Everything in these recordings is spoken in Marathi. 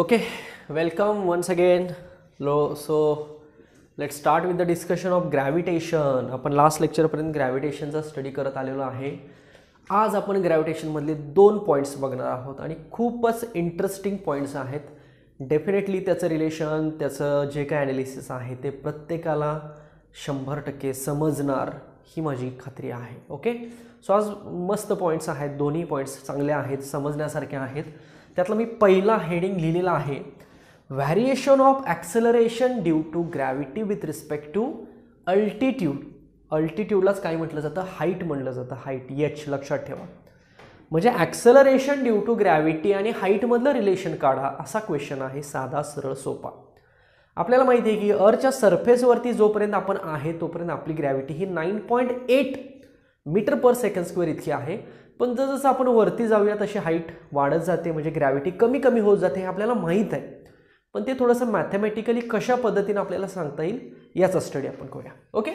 Okay, welcome once again. So let's start with the discussion of gravitation. आपण लास्ट लेक्चर पर्यंत ग्रॅव्हिटेशनचा स्टडी करत आलेलो आहे. आज आपण ग्रॅव्हिटेशन मधले 2 पॉइंट्स बघणार आहोत आणि खूपच इंटरेस्टिंग पॉइंट्स आहेत. डेफिनेटली त्याचं रिलेशन, त्याचं जे काय ॲनालिसिस आहे ते प्रत्येकाला 100% समजणार ही माझी खात्री आहे. ओके, सो आज मस्त पॉइंट्स आहेत, दोन्ही पॉइंट्स चांगले आहेत, समजण्यासारखे आहेत. त्यातला मी पहिला हेडिंग लिहिलेला आहे, variation of acceleration due to gravity with respect to altitude. अल्टिट्यूडलाच काय म्हटलं जातं? हाईट म्हटलं जातं. हाईट, एच लक्षात ठेवा. म्हणजे ॲक्सेलरेशन ड्यू टू ग्रॅव्हिटी आणि हाईटमधलं रिलेशन काढा, असा क्वेश्चन आहे. साधा, सरळ, सोपा. आपल्याला माहिती आहे की अर्थच्या सरफेसवरती जोपर्यंत आपण आहे तोपर्यंत आपली ग्रॅव्हिटी ही 9.8 मीटर पर सेकंड स्क्वेअर इतकी आहे. पण जसं आपण वरती जाऊया तशी हाईट वाढत जाते, म्हणजे ग्रॅव्हिटी कमी कमी होत जाते, हे आपल्याला माहीत आहे. पण ते थोडंसं मॅथमॅटिकली कशा पद्धतीने आपल्याला सांगता येईल याचा स्टडी आपण करूया. ओके,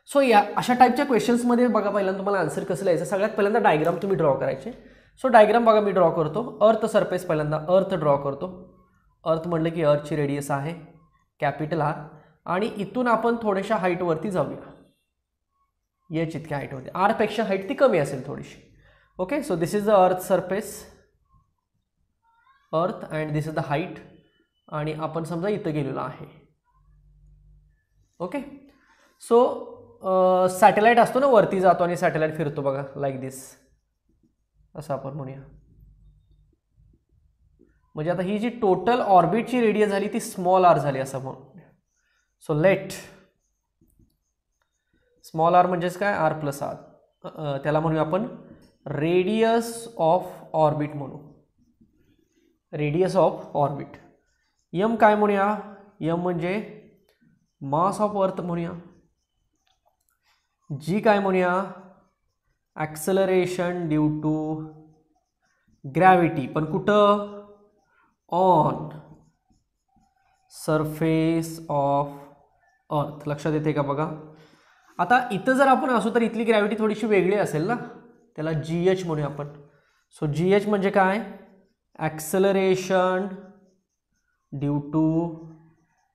सो या अशा टाईपच्या क्वेश्चन्समध्ये बघा, पहिल्यांदा तुम्हाला आन्सर कसं लिहायचं. सगळ्यात पहिल्यांदा डायग्राम तुम्ही ड्रॉ करायचे. सो डायग्राम बघा मी ड्रॉ करतो. अर्थ सरफेस, पहिल्यांदा अर्थ ड्रॉ करतो. अर्थ म्हटलं की अर्थची रेडियस आहे कॅपिटल आर, आणि इथून आपण थोड्याशा हाईटवरती जाऊया. एच इतक्या हाईट होते, आरपेक्षा हाईट ती कमी असेल थोडीशी. Okay, so this is the earth surface, earth, and this is the height. आणि आपण समजा इथं गेलेलो आहे. ओके, सो सॅटेलाइट असतो ना, वरती जातो आणि सॅटेलाइट फिरतो बघा, लाईक दिस, असं आपण म्हणूया. म्हणजे आता ही जी टोटल ऑर्बिटची रेडियस झाली ती स्मॉल आर झाली असं म्हणून. सो लेट स्मॉल आर म्हणजेच काय? R plus R. त्याला म्हणूया आपण रेडियस ऑफ ऑर्बिट म्हणू. Radius of orbit. यम काय म्हणूया? यम म्हणजे मास ऑफ अर्थ म्हणूया. जी काय म्हणूया? Acceleration due to gravity. पण कुठं? ऑन सरफेस ऑफ अर्थ. लक्षात येते का बघा. आता इथं जर आपण असू तर इथली ग्रॅव्हिटी थोडीशी वेगळी असेल ना, त्याला जी एच म्हणूया आपण. सो जी एच म्हणजे काय? Acceleration due to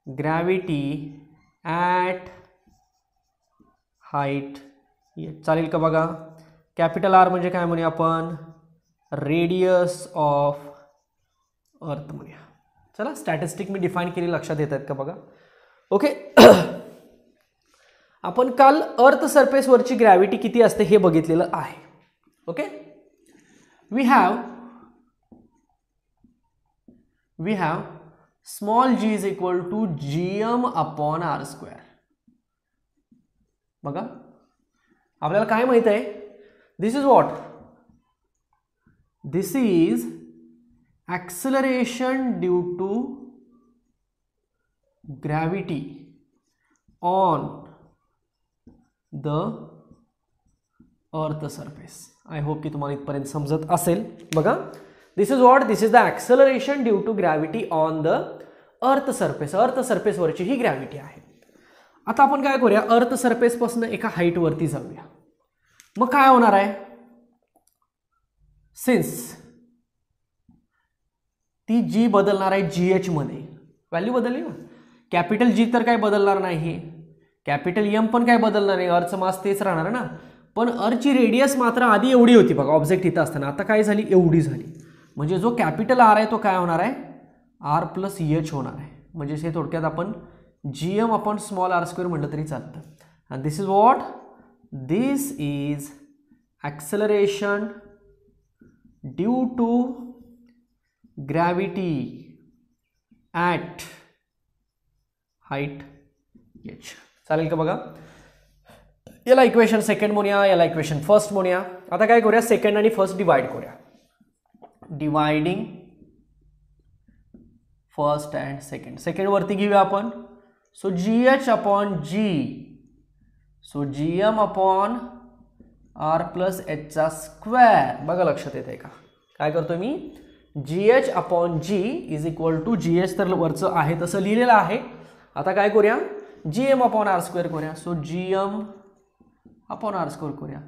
gravity at height. चालेल का बघा. कॅपिटल आर म्हणजे काय म्हणूया आपण? रेडियस ऑफ अर्थ म्हणूया. चला, स्टॅटिस्टिक मी डिफाईन केली, लक्षात येत आहेत का बघा. ओके, आपण काल अर्थ सरफेसवरची ग्रॅव्हिटी किती असते हे बघितलेलं आहे. Okay, we have small G is equal to GM upon R square. बघा, आपल्याला काय माहित आहे? This is what? This is acceleration due to gravity on the earth surface. I hope की तुम्हाला इथपर्यंत समजत असेल. बघा, this is what? This is the acceleration due to gravity on the earth surface. Earth surface वरची ही ग्रॅव्हिटी आहे. आता आपण काय करूया? अर्थ सरफेस पासून एका हाईट वरती जाऊया. मग काय होणार आहे? सिन्स ती जी बदलणार आहे जी एच मध्ये, व्हॅल्यू बदलली ना. कॅपिटल जी तर काय बदलणार नाही, कॅपिटल एम पण काय बदलणार नाही, अर्थचं मास तेच राहणार ना. पण अर्थची रेडियस मात्र आधी एवढी होती बघा, ऑब्जेक्ट इथं असताना. आता काय झाली? एवढी झाली. म्हणजे जो कॅपिटल आर आहे तो काय होणार आहे? आर प्लस एच होणार आहे. म्हणजे हे थोडक्यात आपण G M upon small R square म्हटलं तरी चालतं. And this is what? This is acceleration due to gravity at height H. चालेल का बघा. याला इक्वेशन सेकंड म्हणूया, याला इक्वेशन फर्स्ट म्हणूया. आता काय करूया? सेकंड आणि फर्स्ट डिवाइड करूया. Dividing first and second. Second वरती घेऊया आपण. So G H upon G, so G M upon R plus एचचा स्क्वेअर. बघा, लक्षात येते का? काय करतोय मी? G H upon G is equal to G H तर वरचं आहे तसं लिहिलेलं आहे. आता काय करूया? G M upon R square करूया. So G M upon R square करूया.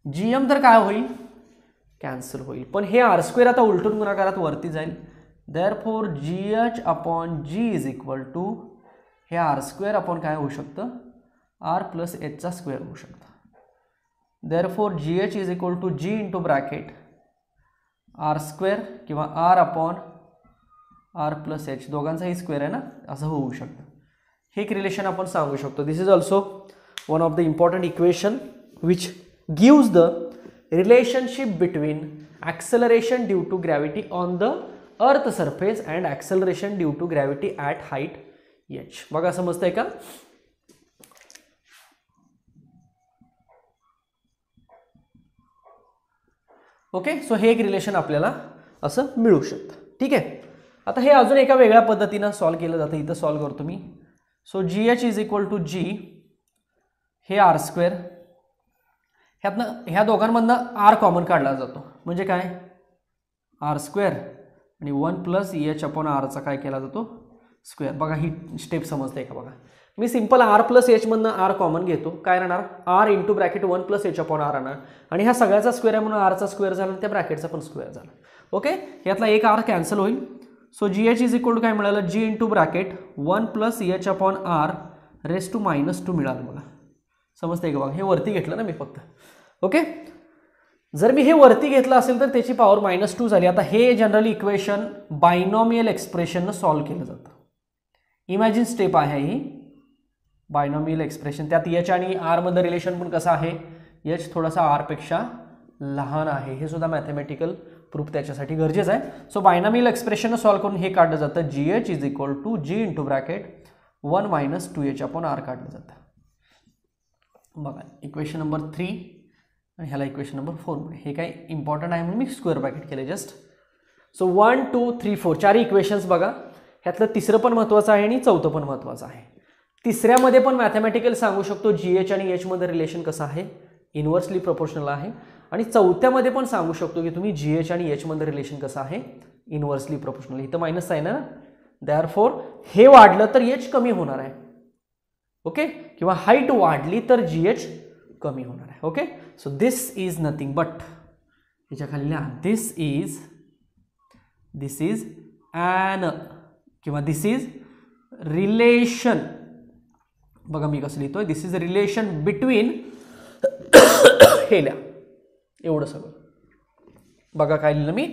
जी एम तर काय होईल? कॅन्सल होईल. पण हे आर स्क्वेअर आता उलटून गुणाकारात वरती जाईल. Therefore GH upon G is equal to हे आर स्क्वेअर अपॉन काय होऊ शकतं आर प्लस एचचा स्क्वेअर होऊ शकतं. Therefore GH is equal to G into bracket R square किंवा R upon R plus H दोघांचाही स्क्वेअर आहे ना असं होऊ शकतं. हे एक रिलेशन आपण सांगू शकतो. This is also one of the important equation which gives the relationship between acceleration due to gravity on the earth surface and acceleration due to gravity at height h. बघा समजतंय का? ओके, सो हे एक रिलेशन आपल्याला असं मिळू शकतं. ठीक आहे, आता हे अजून एका वेगळ्या पद्धतीनं सॉल्व्ह केलं जातं. इथं सॉल्व्ह करतो मी. So GH is equal to G हे आर स्क्वेअर, ह्यातनं ह्या दोघांमधनं आर कॉमन काढला जातो म्हणजे काय आर स्क्वेअर आणि 1 प्लस EH अपॉन आरचा काय केला जातो स्क्वेअर. बघा ही स्टेप समजते का? बघा मी सिंपल आर प्लस एच मधनं आर कॉमन घेतो, काय राहणार R into bracket 1 plus H upon R राहणार आणि ह्या सगळ्याचा स्क्वेअर आहे म्हणून आरचा स्क्वेअर झाला आणि त्या ब्रॅकेटचा पण स्क्वेअर झाला. ओके, यातला एक आर कॅन्सल होईल. So GH is equal to काय मिळालं G into bracket 1 plus EH upon R raise to -2 मिळालं. बघा समजते का? बघा हे वरती घेतलं ना मी फक्त. ओके, जर मी हे वरती घेतलं असेल तर त्याची पॉवर -2 झाली. आता हे जनरली इक्वेशन बायनॉमियल एक्सप्रेशननं सॉल्व्ह केलं जातं. इमॅजिन स्टेप आहे ही बायनॉमियल एक्सप्रेशन. त्यात H आणि आर मध्ये रिलेशन पण कसं आहे H थोडासा आर पेक्षा लहान आहे. हे सुद्धा मॅथमॅटिकल प्रूफ त्याच्यासाठी गरजेचं आहे. सो बायनॉमियल एक्सप्रेशन सॉल्व्ह करून हे काढलं जातं GH is equal to G into bracket 1 - 2H upon R काढलं जातं. बघा इक्वेशन नंबर 3 आणि ह्याला इक्वेशन नंबर 4 मध्ये हे काय इम्पॉर्टंट आहे म्हणून मी स्क्वेअर ब्रॅकेट केले जस्ट. सो 1 2 3 4 चार इक्वेशन्स बघा. ह्यातलं तिसरं पण महत्त्वाचं आहे आणि चौथं पण महत्त्वाचं आहे. तिसऱ्यामध्ये पण मॅथमॅटिकल सांगू शकतो GH आणि H मध्ये रिलेशन कसं आहे इनव्हर्सली प्रोपोर्शनल आहे आणि चौथ्यामध्ये पण सांगू शकतो की तुम्ही GH आणि H मध्ये रिलेशन कसं आहे इनव्हर्सली प्रोपोर्शनल. इथं मायनस आहे ना, देअरफॉर हे वाढलं तर H कमी होणार आहे. ओके, किंवा हाईट वाढली तर GH कमी होणार आहे. Okay, so this is nothing but ह्याच्या खाली लिहा दिस इज ॲन किंवा दिस इज रिलेशन. बघा मी कसं लिहितोय दिस इज रिलेशन बिटवीन हे लिहा एवढं सगळं. बघा काय लिहिलं मी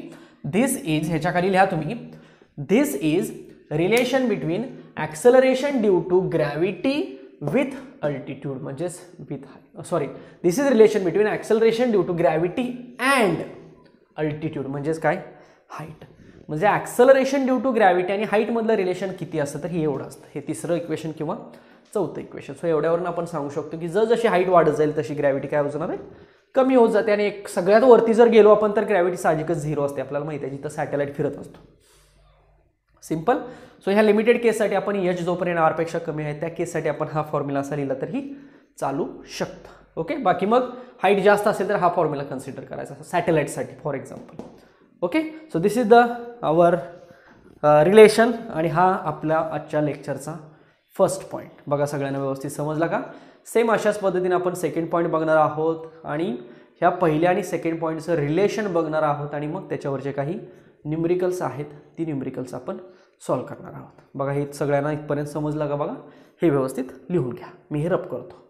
दिस इज ह्याच्या खाली लिहा तुम्ही this is relation between acceleration due to gravity with altitude म्हणजेच this is relation between acceleration due to gravity and altitude म्हणजेच काय हाईट. म्हणजे ॲक्सेलरेशन ड्यू टू ग्रॅव्हिटी आणि हाईटमधलं रिलेशन किती असतं तर हे एवढं असतं. हे तिसरं इक्वेशन किंवा चौथं इक्वेशन. सो एवढ्यावरून आपण सांगू शकतो की जशी हाईट वाढत जाईल तशी ग्रॅव्हिटी काय होणार आहे कमी होत जाते. आणि एक सगळ्यात वरती जर गेलो आपण तर ग्रॅव्हिटी साहजिकच 0 असते. आपल्याला माहिती आहे जिथं सॅटेलाइट फिरत असतो. सिंपल. सो ह्या लिमिटेड केससाठी आपण H जोपर्यंत R पेक्षा कमी आहे त्या केससाठी आपण हा फॉर्म्युला असा लिहिला तरी चालू शकतं. ओके, बाकी मग हाईट जास्त असेल तर हा फॉर्म्युला कन्सिडर करायचा सॅटेलाइटसाठी for example. Okay, so this is the our relation आणि हा आपल्या आजच्या लेक्चरचा फर्स्ट पॉईंट. बघा सगळ्यांना व्यवस्थित समजला का? सेम अशाच पद्धतीने आपण सेकंड पॉईंट बघणार आहोत आणि ह्या पहिल्या आणि सेकंड पॉईंटचं रिलेशन बघणार आहोत आणि मग त्याच्यावरचे काही न्यूमरिकल्स आहेत ती न्यूमरिकल्स आपण सॉल्व्ह करणार आहोत. बघा हे सगळ्यांना इथपर्यंत समजलं का? बघा हे व्यवस्थित लिहून घ्या. मी हे रब करतो.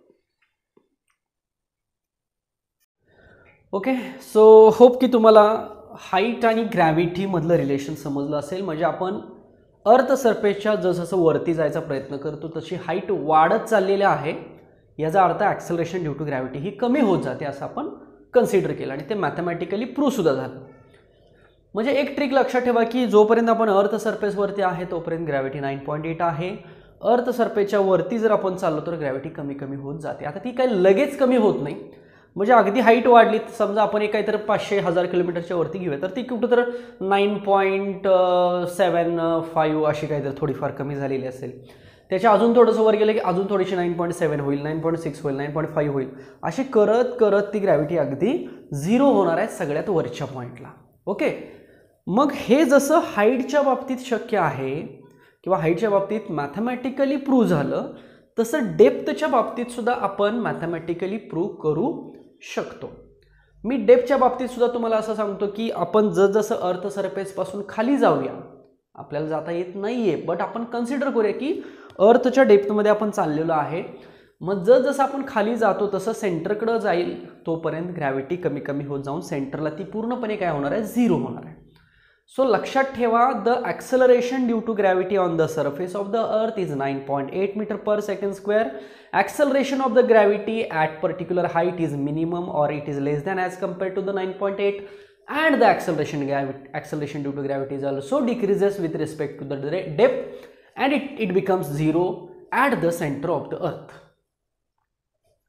ओके, सो होप की तुम्हाला हाईट आणि ग्रॅव्हिटी मधलं रिलेशन समजलं असेल. म्हणजे आपण अर्थ सरफेसच्या जसं वरती जायचा प्रयत्न करतो तशी हाईट वाढत चाललेली आहे. याचा अर्थ ॲक्सेलरेशन ड्यू टू ग्रॅव्हिटी ही कमी होत जाते असं आपण कन्सिडर केलं आणि ते मॅथमॅटिकली प्रूव्ह सुद्धा झालं. म्हणजे एक ट्रिक लक्षात ठेवा की जोपर्यंत आपण अर्थ सरफेसवरती आहे तोपर्यंत ग्रॅव्हिटी 9.8 आहे. अर्थ सरफेसच्या वरती जर आपण चाललो तर ग्रॅव्हिटी कमी कमी होत जाते. आता ती काही लगेच कमी होत नाही. म्हणजे अगदी हाईट वाढली समजा आपण एक काहीतरी 500-1000 किलोमीटरच्या वरती घेऊया तर ती कुठं तर 9.75 अशी काहीतरी थोडीफार कमी झालेली असेल. त्याच्या अजून थोडंसं वर गेलं की अजून थोडीशी 9.7 होईल, 9.6 होईल, 9.5 होईल. अशी करत करत ती ग्रॅव्हिटी अगदी 0 होणार आहे सगळ्यात वरच्या पॉईंटला. ओके, मग हे जसं हाईटच्या बाबतीत शक्य आहे किंवा हाईटच्या बाबतीत मॅथमॅटिकली प्रूव्ह झालं तसं डेप्थच्या बाबतीत सुद्धा आपण मॅथमॅटिकली प्रूव्ह करू शकतो. मी डेप्थच्या बाबतीत सुद्धा तुम्हाला असं सांगतो की आपण जसं अर्थ सरफेसपासून खाली जाऊया आपल्याला जाता येत नाहीये, बट आपण कन्सिडर करूया की अर्थच्या डेप्थमध्ये आपण चाललेलो आहे. मग जसं आपण खाली जातो तसं सेंटरकडे जाईल तोपर्यंत ग्रॅव्हिटी कमी कमी होत जाऊन सेंटरला ती पूर्णपणे काय होणार आहे, झिरो होणार आहे. सो लक्षात ठेवा, the acceleration due to gravity on the surface of the earth is 9.8 metre per second square. Acceleration of the gravity at particular height is minimum or it is less than as compared to the 9.8, and the acceleration due to gravity is also decreases with respect to the depth, and it becomes zero at the center of the earth.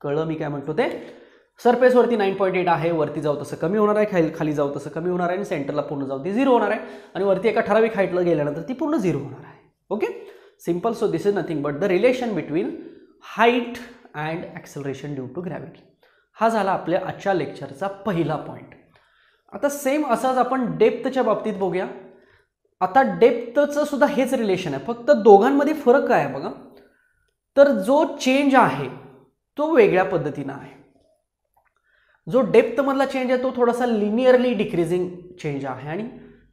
कळलं मी काय म्हणतो ते? सरफेस वरती 9.8 आहे, वरती जाऊ तसं कमी होणार आहे, खाली जाऊ तसं कमी होणार आहे, आणि सेंटरला पूर्ण जाऊ ती झिरो होणार आहे, आणि वरती एका ठराविक हाईटला गेल्यानंतर ती पूर्ण झिरो होणार आहे. Okay, simple. So this is nothing but the relation between height and acceleration due to gravity. हा झाला आपल्या आजच्या लेक्चरचा पहिला पॉईंट. आता सेम असाच आपण डेप्थच्या बाबतीत बघूया. आता डेप्थचं सुद्धा हेच रिलेशन आहे, फक्त दोघांमध्ये फरक काय आहे बघा. तर जो चेंज आहे तो वेगळ्या पद्धतीनं आहे. जो डेप्थमधला चेंज आहे तो थोडासा लिनियरली डिक्रीजिंग चेंज आहे, आणि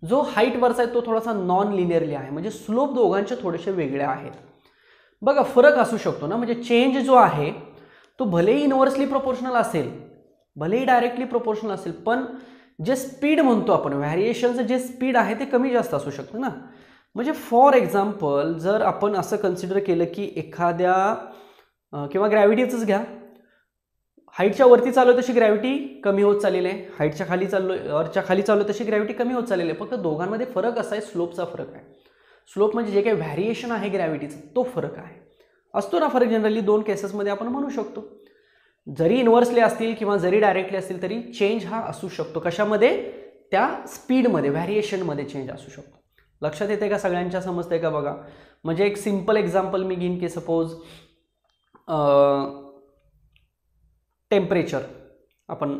जो हाईटवरचा आहे तो थोडासा नॉन लिनियरली आहे. म्हणजे स्लोप दोघांचे थोडेसे वेगळे आहेत. बघा फरक असू शकतो ना, म्हणजे चेंज जो आहे तो भलेही इनव्हर्सली प्रोपोर्शनल असेल, भलेही डायरेक्टली प्रोपोर्शनल असेल, पण जे स्पीड म्हणतो आपण, व्हॅरिएशनचं जे स्पीड आहे ते कमी जास्त असू शकतं ना. म्हणजे फॉर एक्झाम्पल जर आपण असं कन्सिडर केलं की एखाद्या किंवा ग्रॅव्हिटीचंच घ्या, हाईटच्या वरती चालू तशी ग्रॅव्हिटी कमी होत चाललेली आहे, हाईटच्या खाली चाललो अर्थच्या खाली चालू तशी ग्रॅव्हिटी कमी होत चाललेली आहे. फक्त दोघांमध्ये फरक असा आहे, स्लोपचा फरक आहे. स्लोप म्हणजे जे काही व्हॅरिएशन आहे ग्रॅव्हिटीचं तो फरक आहे. असतो ना फरक, जनरली दोन केसेसमध्ये आपण म्हणू शकतो. जरी इनव्हर्सली असतील किंवा जरी डायरेक्टली असतील तरी चेंज हा असू शकतो. कशामध्ये? त्या स्पीडमध्ये, व्हॅरिएशनमध्ये चेंज असू शकतो. लक्षात येते का? सगळ्यांच्या समजते का बघा. म्हणजे एक सिम्पल एक्झाम्पल मी घेईन की सपोज टेम्परेचर आपण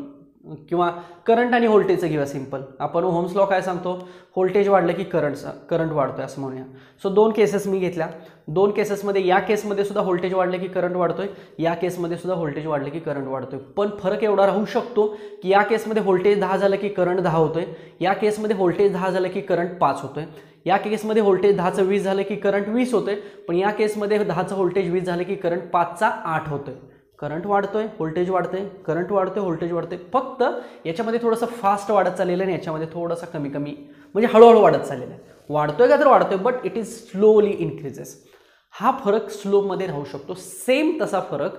किंवा करंट आणि व्होल्टेजचं घेऊया सिंपल. आपण ओहम्स लॉ काय सांगतो, व्होल्टेज वाढलं की करंट वाढतोय असं म्हणूया. सो दोन केसेस मी घेतल्या. दोन केसेसमध्ये या केसमध्ये सुद्धा व्होल्टेज वाढलं की करंट वाढतोय, या केसमध्ये सुद्धा व्होल्टेज वाढलं की करंट वाढतोय. पण फरक एवढा राहू शकतो की या केसमध्ये व्होल्टेज 10 झालं की करंट 10 होतोय, या केसमध्ये व्होल्टेज 10 झालं की करंट 5 होतोय, या केसमध्ये व्होल्टेज 10चं 20 झालं की करंट 20 होतोय, पण या केसमध्ये 10चं व्होल्टेज 20 झालं की करंट 5चा 8 होतोय. करंट वाढतोय, व्होल्टेज वाढतंय, करंट वाढतोय, व्होल्टेज वाढतंय. फक्त याच्यामध्ये थोडंसं फास्ट वाढत चाललेलं आहे आणि याच्यामध्ये थोडासा कमी कमी म्हणजे हळूहळू वाढत चाललेलं आहे. वाढतोय का तर वाढतोय, but it is slowly increases. हा फरक स्लोपमध्ये राहू शकतो. सेम तसा फरक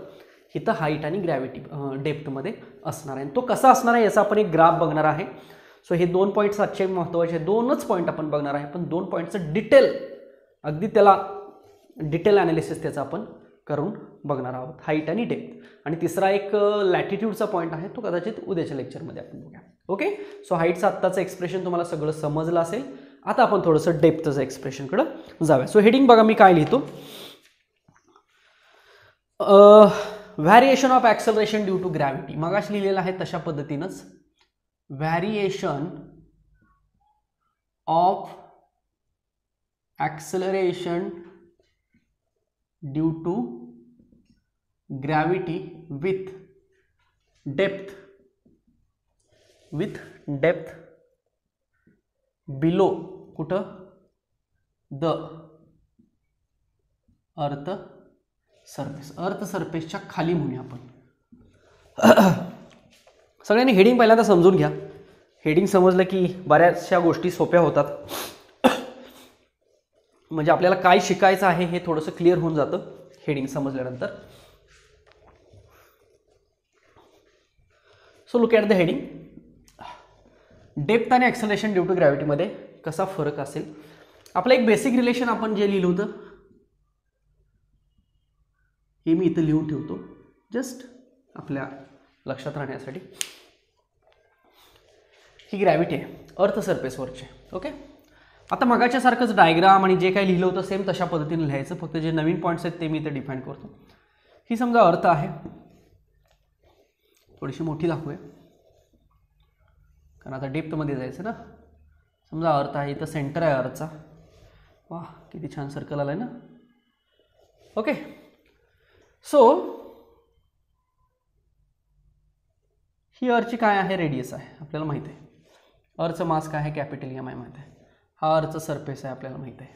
इथं हाईट आणि ग्रॅव्हिटी डेप्थमध्ये असणार आहे. तो कसा असणार आहे याचा आपण एक ग्राफ बघणार आहे. सो हे दोन पॉईंट्स आजचे महत्त्वाचे, दोनच पॉईंट आपण बघणार आहे, पण दोन पॉईंटचं डिटेल अगदी त्याला डिटेल ॲनालिसिस त्याचा आपण करून बघणार आहोत, हाईट आणि डेप्थ. आणि तिसरा एक लॅटिट्यूडचा पॉईंट आहे, तो कदाचित उद्याच्या लेक्चरमध्ये आपण बघूया. ओके, सो हाईटचं आत्ताचं एक्सप्रेशन तुम्हाला सगळं समजलं असेल. आता आपण थोडंसं डेप्थचं एक्सप्रेशनकडे जाऊया. सो हेडिंग बघा मी काय लिहितो, variation of acceleration due to gravity. मगाशी लिहिलेलं आहे तशा पद्धतीनंच, variation of acceleration due to gravity with depth below कुठं द अर्थ सरफेस. अर्थ सरफेसच्या खाली म्हणूया आपण. सगळ्यांनी हेडिंग पहिल्यांदा समजून घ्या. हेडिंग समजलं की बऱ्याचशा गोष्टी सोप्या होतात. म्हणजे आपल्याला काय शिकायचं आहे हे थोडंसं क्लिअर होऊन जातं हेडिंग समजल्यानंतर. So look at the heading. Depth आणि ॲक्सेलरेशन ड्यू टू ग्रॅव्हिटीमध्ये कसा फरक असेल. आपलं एक बेसिक रिलेशन आपण जे लिहिलं होतं हे मी इथं लिहून ठेवतो जस्ट आपल्या लक्षात राहण्यासाठी. ही ग्रॅव्हिटी आहे अर्थ सरफेसवरचे. ओके, आता मगाच्या सारखंच डायग्राम आणि जे काही लिहिलं होतं सेम तशा पद्धतीने लिहायचं, फक्त जे नवीन पॉईंट्स आहेत ते मी इथे डिफाईन करतो. ही समजा अर्थ आहे, थोडीशी मोठी दाखवूया कारण आता डेप्थमध्ये जायचं ना. समजा अर्थ आहे, इथं सेंटर आहे अर्थचा. वा किती छान सर्कल आलाय ना. ओके, सो ही अर्थची काय आहे, रेडियस आहे आपल्याला माहिती आहे. अर्थचं मास काय आहे, कॅपिटल एम आहे माहिती आहे. हा अर्थचा सरफेस आहे आपल्याला माहित आहे.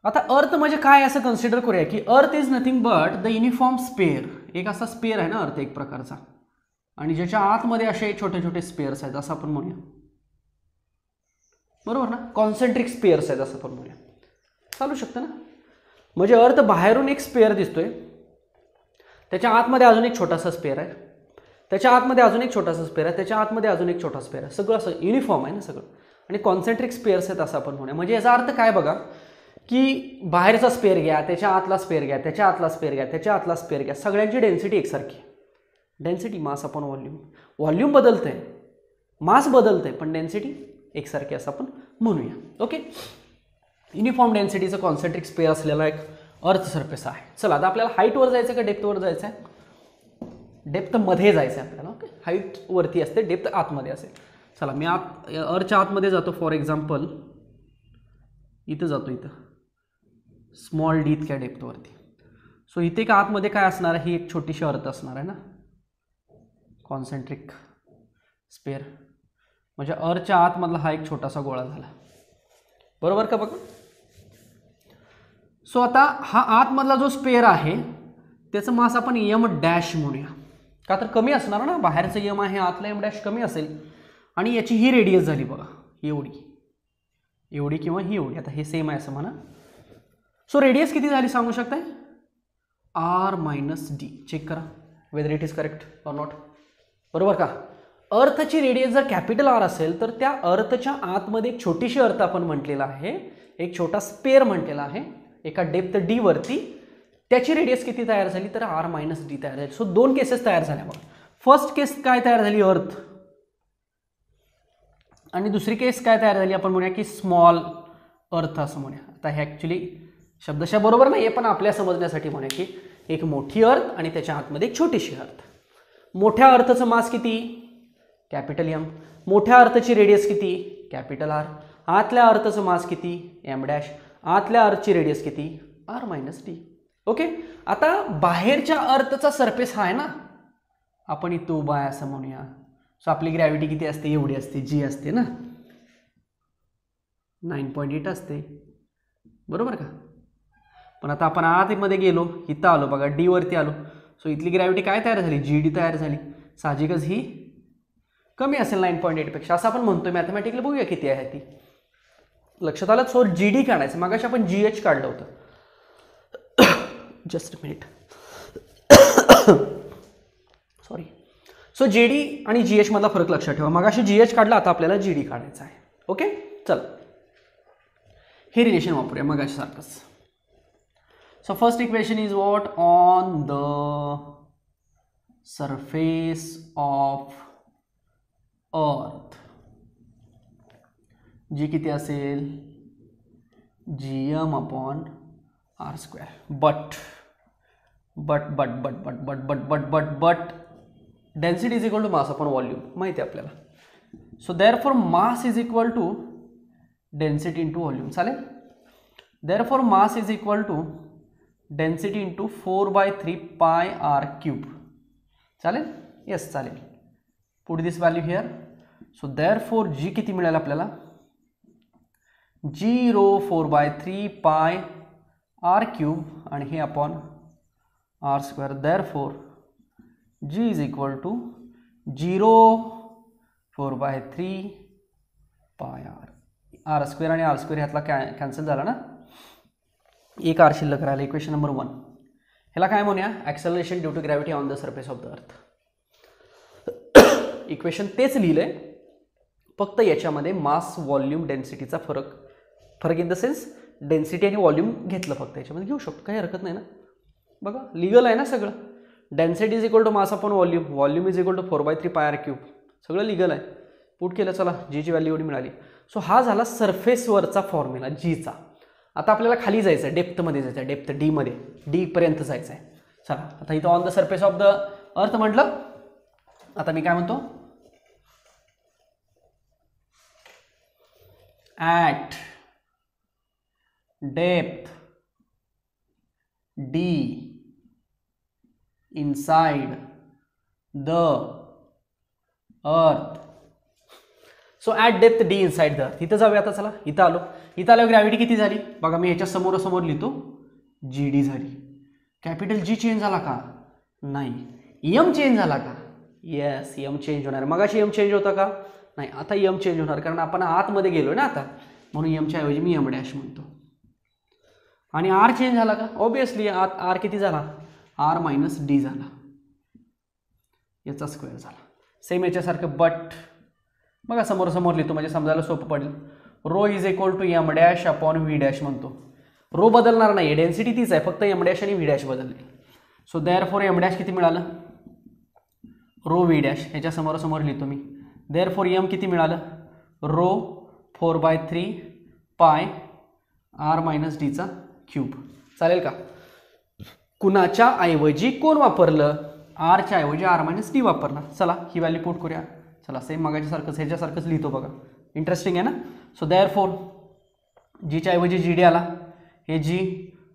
आता अर्थ म्हणजे काय असं कन्सिडर करूया की earth is nothing but the uniform spare. एक असा स्पेअर आहे ना अर्थ एक प्रकारचा, आणि ज्याच्या आतमध्ये असे छोटे छोटे स्पेअर्स आहेत असं आपण म्हणूया, बरोबर ना. कॉन्सेंट्रिक स्पेअर्स आहेत असं आपण म्हणूया, चालू शकतं ना. म्हणजे अर्थ बाहेरून एक स्पेअर दिसतोय, त्याच्या आतमध्ये अजून एक छोटासा स्पेअर आहे, त्याच्या आतमध्ये अजून एक छोटासा स्पेअर आहे, त्याच्या आतमध्ये अजून एक छोटा स्पेअर आहे, सगळं असं युनिफॉर्म आहे ना सगळं, आणि कॉन्सेंट्रिक स्पेअर्स आहेत असं आपण म्हणूया. म्हणजे याचा अर्थ काय बघा की बाहेरचा स्पेअर घ्या, त्याच्या आतला स्पेअर घ्या, त्याच्या आतला स्पेअर घ्या, त्याच्या आतला स्पेअर घ्या, सगळ्यांची डेन्सिटी एकसारखी. Density mass upon volume, volume बदलतंय, मास बदलतंय, पण डेन्सिटी एकसारखी असं आपण म्हणूया. ओके, युनिफॉर्म डेन्सिटीचं कॉन्सेंट्रिक स्पेअर असलेला एक अर्थ सरफेस आहे. चला आता आपल्याला हाईटवर जायचं का डेप्थवर जायचं आहे? डेप्थमध्ये जायचं आहे आपल्याला. ओके, हाईट वरती असते, डेप्थ आतमध्ये असेल. चला मी अर्थच्या आतमध्ये जातो. फॉर एक्झाम्पल इथं जातो, इथं स्मॉल डी इतक्या डेप्थवरती. सो इथे का आतमध्ये काय असणार आहे? ही एक छोटीशी अर्थ असणार आहे ना, कॉन्सेंट्रिक स्पेअर. म्हणजे अर्थच्या आतमधला हा एक छोटासा गोळा झाला, बरोबर का बघा. सो आता हा आतमधला जो स्पेअर आहे त्याचं मास आपण एम डॅश म्हणूया, का तर कमी असणार ना, बाहेरचं एम आहे, आतलं एम डॅश कमी असेल, आणि याची ही रेडियस झाली बघा, एवढी एवढी किंवा ही एवढी. आता हे सेम आहे असं म्हणा. सो रेडियस किती झाली सांगू शकताय? R minus D. चेक करा whether it is correct or not, बरोबर का. अर्थची रेडियस जर कॅपिटल आर असेल तर त्या अर्थच्या आतमध्ये एक छोटीशी अर्थ आपण म्हटलेला आहे, एक छोटा स्पेअर म्हटलेला आहे एका डेप्थ डी वरती. त्याची रेडियस किती तयार झाली? तर आर मायनस डी तयार झाली. सो दोन केसेस तयार झाल्या बघा. फर्स्ट केस काय तयार झाली? अर्थ. आणि दुसरी केस काय तयार झाली? आपण म्हणूया की स्मॉल अर्थ असं म्हणूया. आता हे ॲक्च्युली शब्दशः बरोबर नाही आहे, पण आपल्या समजण्यासाठी म्हणूया की एक मोठी अर्थ आणि त्याच्या आतमध्ये एक छोटीशी अर्थ. मोठ्या अर्थाचं मास किती? Capital M. मोठ्या अर्थाची रेडियस किती? Capital R. आतल्या अर्थाचं मास किती? M dash. आतल्या अर्थची रेडियस किती? R minus D. ओके, आता बाहेरच्या अर्थचा सरफेस हा आहे ना, आपण इथं उभा आहे असं म्हणूया. सो आपली ग्रॅव्हिटी किती असते? एवढी असते, जी असते ना 9.8 असते, बरोबर का. पण आता आपण आतमध्ये गेलो, इथं आलो बघा, डी वरती आलो. सो इथली ग्रॅव्हिटी काय तयार झाली? जी डी तयार झाली. साहजिकच ही कमी असेल 9.8 पेक्षा असं आपण म्हणतोय. मॅथमॅटिकली बघूया किती आहे ती. लक्षात आलं? सो जी डी काढायचं. मागाशी आपण जी एच काढलं होतं. Just minute, sorry. So G D आणि जी एच मधला फरक लक्षात ठेवा. मागाशी जी एच काढला, आता आपल्याला जी डी काढायचं आहे. ओके, चल हे रिलेशन वापरूया मगाशी सारखंच. So first equation is what? On the surface of earth G किती असेल? G M upon R square. But density is equal to mass upon volume माहिती आहे आपल्याला. So therefore mass is equal to density into volume. चालेल? Therefore mass is equal to density into 4/3 pi R cube. चालेल? येस चालेल. Put this value here. So therefore G किती मिळेल आपल्याला? 0.4/3 पाय आर क्यूब आणि हे upon R square. Therefore G is equal to 0.4/3 pi R. R square आणि आर स्क्वेअर ह्यातला कॅन्सल झाला ना, एक आर शिल्लक राहिला. Equation number 1. ह्याला काय म्हणूया? Acceleration due to gravity on the surface of the earth. Equation तेच लिहिलंय, फक्त याच्यामध्ये मास व्हॉल्यूम डेन्सिटीचा फरक इन द सेन्स डेन्सिटी आणि व्हॉल्यूम घेतलं फक्त. याच्यामध्ये घेऊ शकतो, काही हरकत नाही ना. बघा लिगल आहे ना सगळं. Density is equal to mass upon volume, volume is equal to 4/3 pi R cube, सगळं लिगल आहे. पुट केलं. चला जीची व्हॅल्यू एवढी मिळाली. सो हा झाला सरफेसवरचा फॉर्म्युला जीचा. आता आपल्याला खाली जायचं आहे, डेप्थमध्ये जायचं आहे, डेप्थ डीमध्ये, डीपर्यंत जायचं आहे. चला आता इथं on the surface of the अर्थ म्हटलं. आता मी काय म्हणतो? At depth D inside the earth. So at depth D inside the earth. इथं जाऊया आता, चला इथं आलो. इथं आल्यावर ग्रॅव्हिटी किती झाली बघा, मी ह्याच्या समोरासमोर लिहितो, जी डी झाली. कॅपिटल जी चेंज झाला का? नाही. एम चेंज झाला का? येस, एम चेंज होणार. मगाशी एम चेंज होता का? नाही. आता एम चेंज होणार कारण आपण आतमध्ये गेलो ना आता, म्हणून एमच्या ऐवजी मी एम डॅश म्हणतो. आणि आर चेंज झाला का? ऑब्विसली आर किती झाला? आर मायनस डी झाला, याचा स्क्वेअर झाला. सेम याच्यासारखं बट बघा समोरासमोर लिहितो म्हणजे समजायला सोपं पडेल. Rho is equal to M dash upon V dash म्हणतो. रो बदलणार नाही, डेन्सिटी तीच आहे, फक्त एम डॅश आणि व्ही डॅश बदलले. So therefore M dash किती मिळालं? रो व्ही डॅश ह्याच्या समोरासमोर लिहितो मी. देअर फॉर एम किती मिळालं? रो 4/3 पाय आर मायनस डीचा क्यूब. चालेल का? कुणाच्या ऐवजी कोण वापरलं? आरच्या ऐवजी आर मायनस डी वापरला. चला ही व्हॅल्यू पुट करूया. चला सेम मागाच्यासारखंच ह्याच्यासारखंच लिहितो बघा, इंटरेस्टिंग आहे ना. सो देअर फॉर जीच्या ऐवजी जी डी आला, हे जी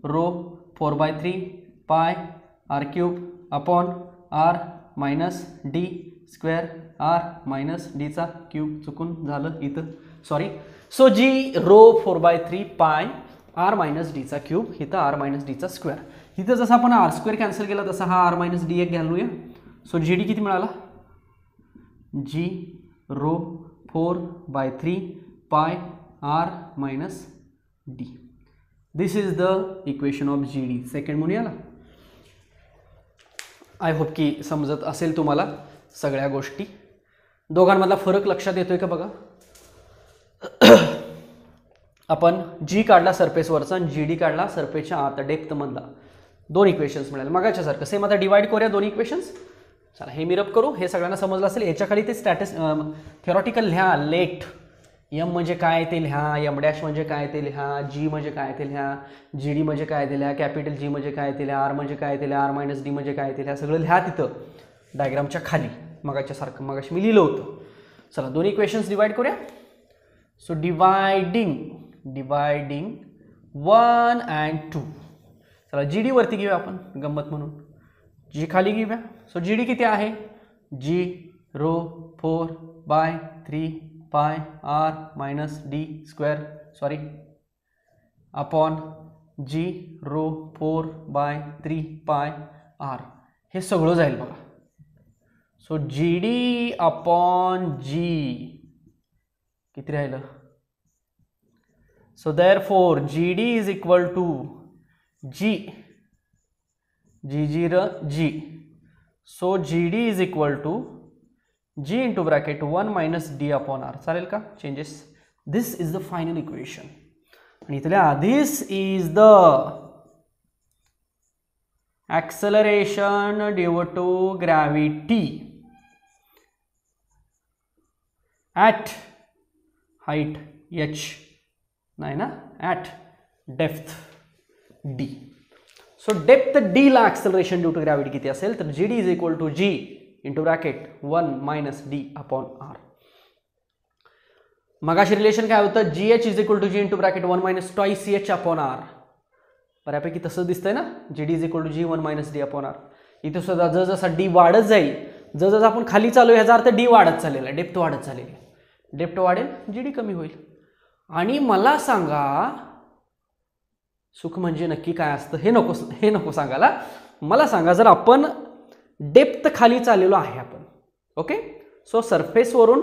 rho 4/3 pi R cube upon R minus D square R minus डीचा क्यूब. चुकून झालं इथं, sorry. So G rho 4/3 pi R minus डीचा क्यूब, इथं आर मायनस डीचा स्क्वेअर. इथं जसं आपण आर स्क्वेअर कॅन्सल केला तसा हा आर मायनस डी एक घालूया. सो जी डी किती मिळाला? जी rho 4/3 pi R minus D. This is the equation of G D. Second म्हणूयाला. आय होप की समजत असेल तुम्हाला सगळ्या गोष्टी. दोघांमधला फरक लक्षात येतोय का बघा. आपण जी काढला सरफेसवरचा आणि जी डी काढला सरफेसच्या आत डेप्थमधला. दोन इक्वेशन्स मिळाले मगाच्यासारखं. सेम आता डिवाइड करूया दोन इक्वेशन्स. चला हे मिरप करू, हे सगळ्यांना समजलं असेल. याच्या खाली ते थेरॉटिकल लिहा. लेट एम म्हणजे काय ते लिहा, एम डॅश म्हणजे काय ते लिहा, जी म्हणजे काय ते लिहा, जी डी म्हणजे काय ते लिहा, कॅपिटल जी म्हणजे काय ते लिहा, आर म्हणजे काय ते लिहा, आर मायनस डी म्हणजे काय ते लिहा. सगळं लिहा तिथं डायग्रामच्या खाली मगाच्यासारखं. मगाशी मी लिहिलं होतं. चला दोन इक्वेशन्स डिवाइड करूया. So dividing 1 and 2. चला जी डी वरती घेऊया आपण गंमत म्हणून, जी खाली घेऊया. सो जी डी किती आहे? जी rho 4/3 pi R minus D square, sorry, upon G rho 4/3 pi R. हे सगळं जाईल बघा. So G D upon G किती राहिलं? So therefore GD is equal to G G. So GD is equal to G into bracket 1 minus D upon R. चालेल का? Changes. This is the final equation. आणि इथल्या this is the acceleration due to gravity at height h. नाही ना, at depth D. So depth D ला ॲक्सेलरेशन ड्यू टू ग्रॅव्हिटी किती असेल तर G D is equal to G into bracket 1 minus D upon R. मगाशी रिलेशन काय होतं? G H is equal to G into bracket 1 minus twice C H upon R. बऱ्यापैकी तसं दिसतंय ना, G D is equal to G 1 minus D upon R. इथे सुद्धा जसजसा डी वाढत जाईल, जसं आपण खाली चालू ह्याचा अर्थ डी वाढत चाललेला आहे, डेप्थ वाढत चाललेली आहे. डेप्थ वाढेल, जी डी कमी होईल. आणि मला सांगा सुख म्हणजे नक्की काय असतं हे नको सांगायला. मला सांगा जर आपण डेप्थ खाली चाललेलो आहे आपण, ओके. सो सरफेसवरून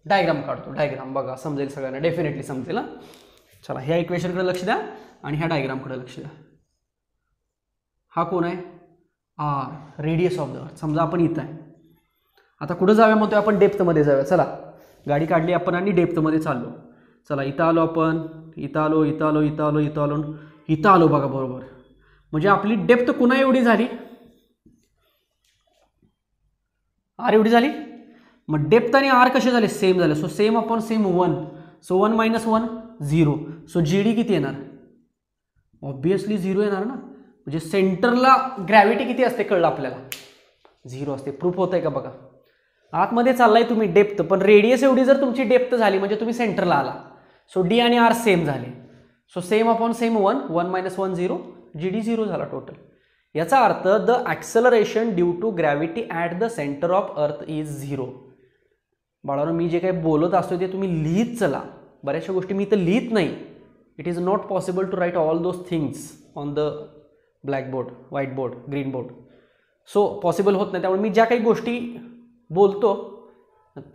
डायग्राम काढतो. डायग्राम बघा समजेल सगळ्यांना, डेफिनेटली समजेल. चला ह्या इक्वेशनकडे लक्ष द्या आणि ह्या डायग्रामकडे लक्ष द्या. हा कोण आहे? आर, रेडियस ऑफ द अर्थ. समजा आपण इथं आहे. आता कुठं जाऊया म्हणतोय आपण? डेप्थमध्ये जाऊया. चला गाडी काढली आपण आणि डेप्थमध्ये चाललो. चला इथं आलो आपण, इथं आलो बघा बरोबर. म्हणजे आपली डेप्थ कुणा एवढी झाली? आर एवढी झाली. मग डेप्थ आणि आर कसे झाले? सेम झाले. So same upon same 1. So 1 minus 1 0. So G D किती येणार? ऑब्विसली 0 येणार ना. म्हणजे सेंटरला ग्रॅव्हिटी किती असते कळलं आपल्याला? 0 असते. प्रूफ होत आहे का बघा. आतमध्ये चाललाय तुम्ही डेप्थ, पण रेडियस एवढी जर तुमची डेप्थ झाली म्हणजे तुम्ही सेंटरला आला. सो डी आणि आर सेम झाले. So same upon same 1 minus 1 0. G D 0 झाला टोटल. याचा अर्थ the acceleration due to gravity at the centre of earth is 0. बाळांनो मी जे काही बोलत असतो ते तुम्ही लिहित चला. बऱ्याचशा गोष्टी मी तर लिहित नाही. It is not possible to write all those things on the blackboard, white board, green board. So possible होत नाही. त्यामुळे मी ज्या काही गोष्टी बोलतो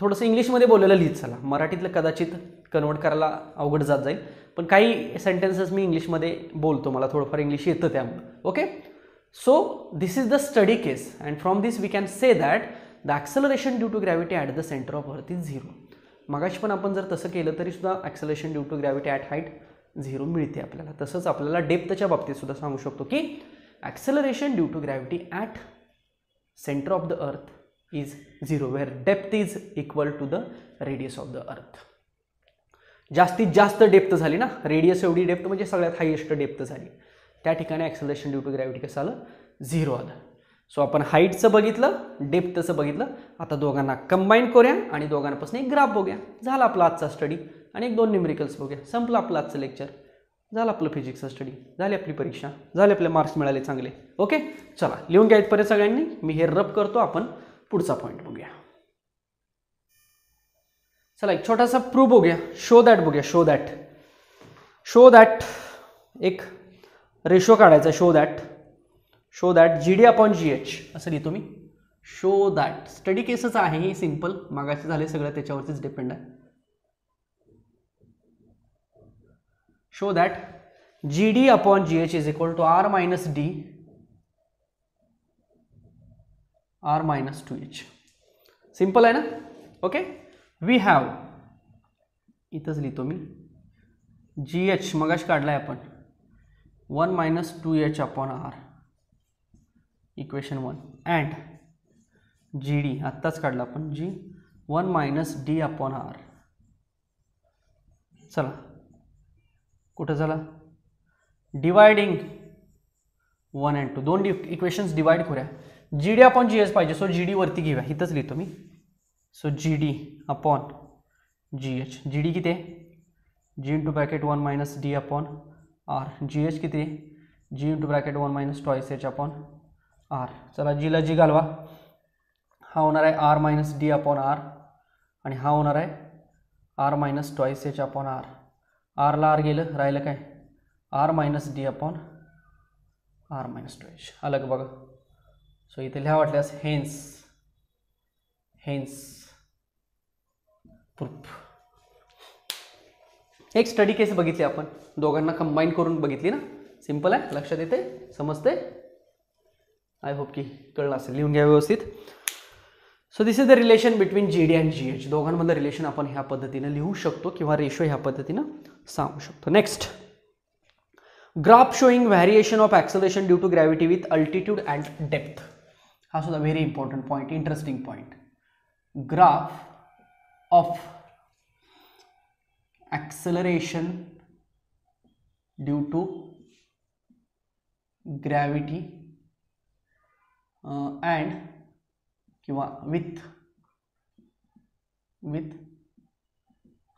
थोडंसं इंग्लिशमध्ये बोलायला लिहित चला. मराठीतलं कदाचित कन्वर्ट करायला अवघड जात जाईल, पण काही सेंटेन्सेस मी इंग्लिशमध्ये बोलतो, मला थोडंफार इंग्लिश येतं त्यामुळे. Okay, so this is the study case and from this we can say that the acceleration due to gravity at the centre of earth is 0. मगाशी पण आपण जर तसं केलं तरी सुद्धा acceleration due to gravity at height 0 मिळते आपल्याला. तसंच आपल्याला डेप्थच्या बाबतीत सुद्धा सांगू शकतो की acceleration due to gravity at centre of the earth is 0 where depth is equal to the radius of the earth. जास्तीत जास्त डेप्थ झाली ना, रेडियस एवढी डेप्थ म्हणजे सगळ्यात हायेस्ट डेप्थ झाली, त्या ठिकाणी ॲक्सेलरेशन ड्यू टू ग्रॅव्हिटी कसं आलं 0 आलं. सो आपण हाईटचं बघितलं, डेप्थचं बघितलं. आता दोघांना कंबाईन करूया आणि दोघांपासून एक ग्राफ बघूया. झाला आपला आजचा स्टडी आणि 1-2 न्यूमेरिकल्स बघूया. संपलं आपलं आजचं लेक्चर, झालं आपलं फिजिक्सचं स्टडी, झाली आपली परीक्षा, झाले आपले मार्क्स मिळाले चांगले. ओके, चला लिहून घ्या इथपर्यंत सगळ्यांनी. मी हे रब करतो, आपण पुढचा पॉइंट बघूया. चला एक छोटासा प्रूफ बघूया, शो दॅट बघूया. शो दॅट एक रेशो काढायचा. शो दॅट GD/GH असं लिहितो मी. शो दॅट स्टडी केसच आहे ही, सिंपल, मागाचे झाले सगळं त्याच्यावरतीच डिपेंड आहे. Show that GD/GH is equal to R - D R - 2H. Simple आहे ना. ओके, वी हॅव, इथंच लिहितो मी, GH मगाशी काढलाय आपण 1 - 2H/R इक्वेशन 1 अँड GD आत्ताच काढला आपण G 1 - D/R. चला कुठं झाला, डिवायडिंग 1 and 2, 2 इक्वेशन्स डिवाइड करूया. GD/GH पाहिजे, सो GD वरती घेऊया, इथंच लिहितो मी. सो GD/GH, GD किती आहे, G × 1 - D/R. GH किती आहे, G × 1 - 2H/R. चला Gला G घालवा, हा होणार आहे R - D/R आणि हा होणार आहे R - 2H/R. R ला R गेलं, राहिलं काय, R - D/R - 2H. अलग बघा. सो इथे लिहा वाटल्यास हेन्स प्रूफ. एक स्टडी केस बघितली आपण, दोघांना कंबाईन करून बघितली ना. सिंपल आहे, लक्षात येते, समजते. आय होप की कळलं असेल. लिहून घ्या व्यवस्थित. So this is the relation between GD and GH. दोघांमधलं रिलेशन आपण ह्या पद्धतीनं लिहू शकतो किंवा रेशो ह्या पद्धतीनं सांगू शकतो. Next, graph showing variation of acceleration due to gravity with altitude and depth. हा सुद्धा very important point, interesting point. Graph of acceleration due to gravity and किंवा with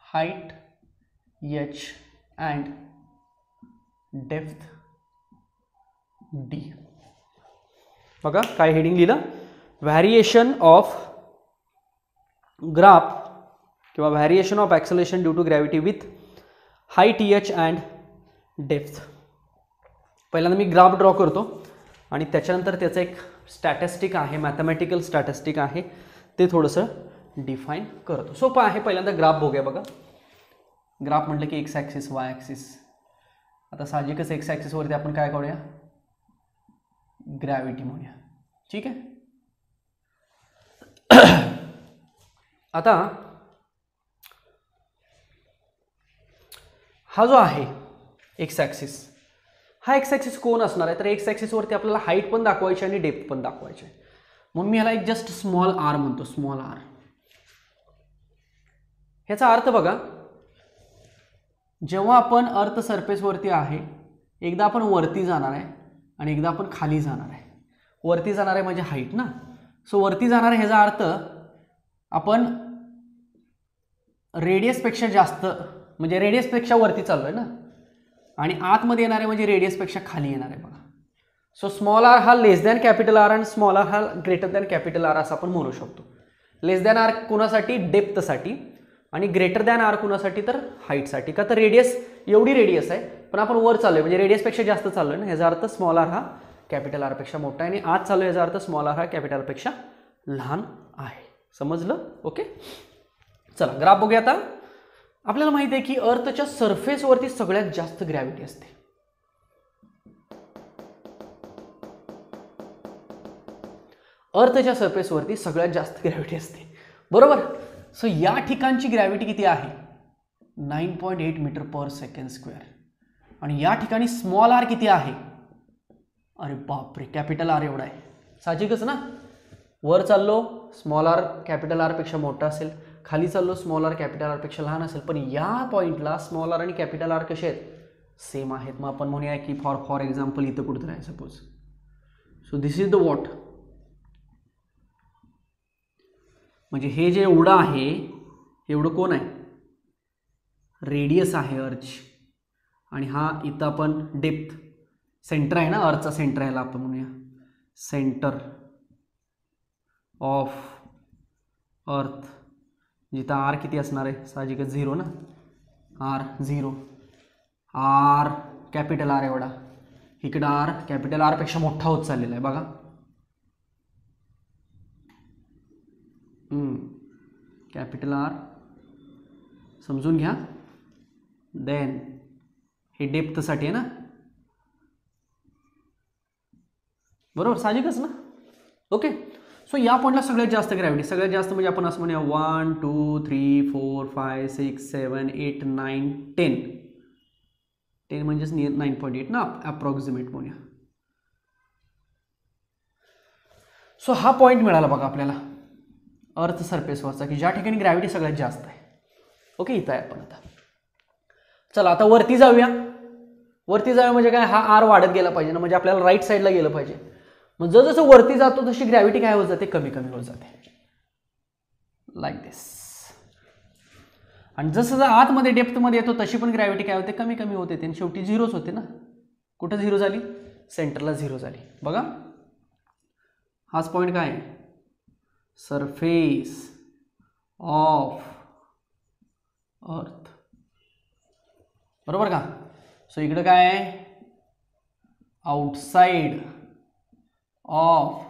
height H and depth D. बघा काय हेडिंग लिहिलं, व्हॅरिएशन ऑफ ग्राफ किंवा variation of acceleration due to gravity with height H and depth. पहिल्यांदा मी ग्राफ ड्रॉ करतो आणि त्याच्यानंतर त्याचं एक स्टॅटिस्टिक आहे, मॅथमॅटिकल स्टॅटिस्टिक आहे, ते थोडंसं डिफाईन करतो. सोपं आहे. पहिल्यांदा ग्राफ बघूया. बघा ग्राफ म्हटलं की एक्स ॲक्सिस, वाय ॲक्सिस. आता साहजिकच एक्स ॲक्सिसवरती आपण काय करूया, ग्रॅव्हिटी म्हणूया. ठीक आहे. आता हा जो आहे एक्स ॲक्सिस, हा एक्स ॲक्सिस कोण असणार आहे, तर एक्स ॲक्सिसवरती आपल्याला हाईट पण दाखवायची आणि डेप्थ पण दाखवायची. म्हणून मी ह्याला एक जस्ट स्मॉल r म्हणतो, स्मॉल r. ह्याचा अर्थ बघा, जेव्हा आपण अर्थ सरफेसवरती आहे, एकदा आपण वरती जाणार आहे आणि एकदा आपण खाली जाणार आहे. वरती जाणार आहे म्हणजे हाईट ना. सो वरती जाणार आहे ह्याचा अर्थ आपण रेडियसपेक्षा जास्त, म्हणजे रेडियसपेक्षा वरती चाललो आहे ना, आणि आतमध्ये येणार आहे म्हणजे रेडियसपेक्षा खाली येणार आहे. बघा, सो स्मॉल r हा लेस दॅन कॅपिटल R आणि स्मॉल r हा ग्रेटर दॅन कॅपिटल R असं आपण म्हणू शकतो. लेस दॅन आर कुणासाठी, डेप्थसाठी, आणि ग्रेटर दॅन आर कुणासाठी, तर हाईटसाठी. का तर रेडियस एवढी रेडियस आहे, पण आपण वर चाललोय म्हणजे रेडियसपेक्षा जास्त चाललोय ना, याचा अर्थ स्मॉल आर हा कॅपिटल आर पेक्षा मोठा आहे, आणि आज चालू याचा अर्थ स्मॉल आर हा कॅपिटल आर पेक्षा लहान आहे. समजलं? ओके, चला ग्राफ बघूया. आता आपल्याला माहिती आहे की अर्थच्या सरफेसवरती सगळ्यात जास्त ग्रॅव्हिटी असते. अर्थच्या सरफेसवरती सगळ्यात जास्त ग्रॅव्हिटी असते, बरोबर. सो या ठिकाणची ग्रॅव्हिटी किती आहे? 9.8 मीटर पर सेकंड स्क्वेअर. आणि या ठिकाणी स्मॉल आर किती आहे? अरे बापरे, कॅपिटल आर एवढा आहे. साहजिकच ना, वर चाललो स्मॉल आर कॅपिटल आर पेक्षा मोठा असेल, खाली चाललो स्मॉल आर कॅपिटल आर पेक्षा लहान असेल, पण या पॉईंटला स्मॉल आर आणि कॅपिटल आर कसे आहेत? सेम आहेत. मग आपण म्हणूया की फॉर एक्झाम्पल इथं कुठं आहे suppose. So this is the what, म्हणजे हे जे एवढं आहे, एवढं कोण आहे? रेडियस आहे अर्थ. आणि हा इथं आपण डेप्थ, सेंटर आहे ना, अर्थचा सेंटर आहे, आपण म्हणूया सेंटर ऑफ अर्थ, जिथं आर किती असणार आहे? साहजिकच 0 ना, आर 0, आर कॅपिटल आर एवढा, इकडं आर कॅपिटल आर पेक्षा मोठा होत चाललेला आहे बघा. कॅपिटल आर समजून घ्या. देन हे डेप्थसाठी आहे ना, बरोबर, साहजिकच ना. ओके, सो या पॉईंटला सगळ्यात जास्त ग्रॅव्हिटी, सगळ्यात जास्त म्हणजे आपण असं म्हणूया 1 2 3 4 5 6 7 8 9 10. 10 म्हणजेच 9.8 ना, अप्रॉक्सिमेट म्हणूया. सो हा पॉईंट मिळाला बघा आपल्याला अर्थ सरफेसवरचा, की ज्या ठिकाणी ग्रॅव्हिटी सगळ्यात जास्त आहे. ओके, इथं आहे आपण आता. चला आता वरती जाऊया. वरती जाऊया म्हणजे काय? हा आर वाढत गेला पाहिजे ना, म्हणजे आपल्याला राईट साईडला गेलं पाहिजे. मग जसं वरती जातो तशी ग्रॅव्हिटी काय होत जाते? कमी कमी होत जाते, लाईक दिस. आणि जसं आतमध्ये डेप्थमध्ये येतो तशी पण ग्रॅव्हिटी काय होते? कमी कमी होते, आणि शेवटी 0च होते ना. कुठं 0 झाली? सेंटरला 0 झाली बघा. हाच पॉईंट काय आहे? सरफेस ऑफ अर्थ, बरोबर का. सो इकडं काय आहे? Outside of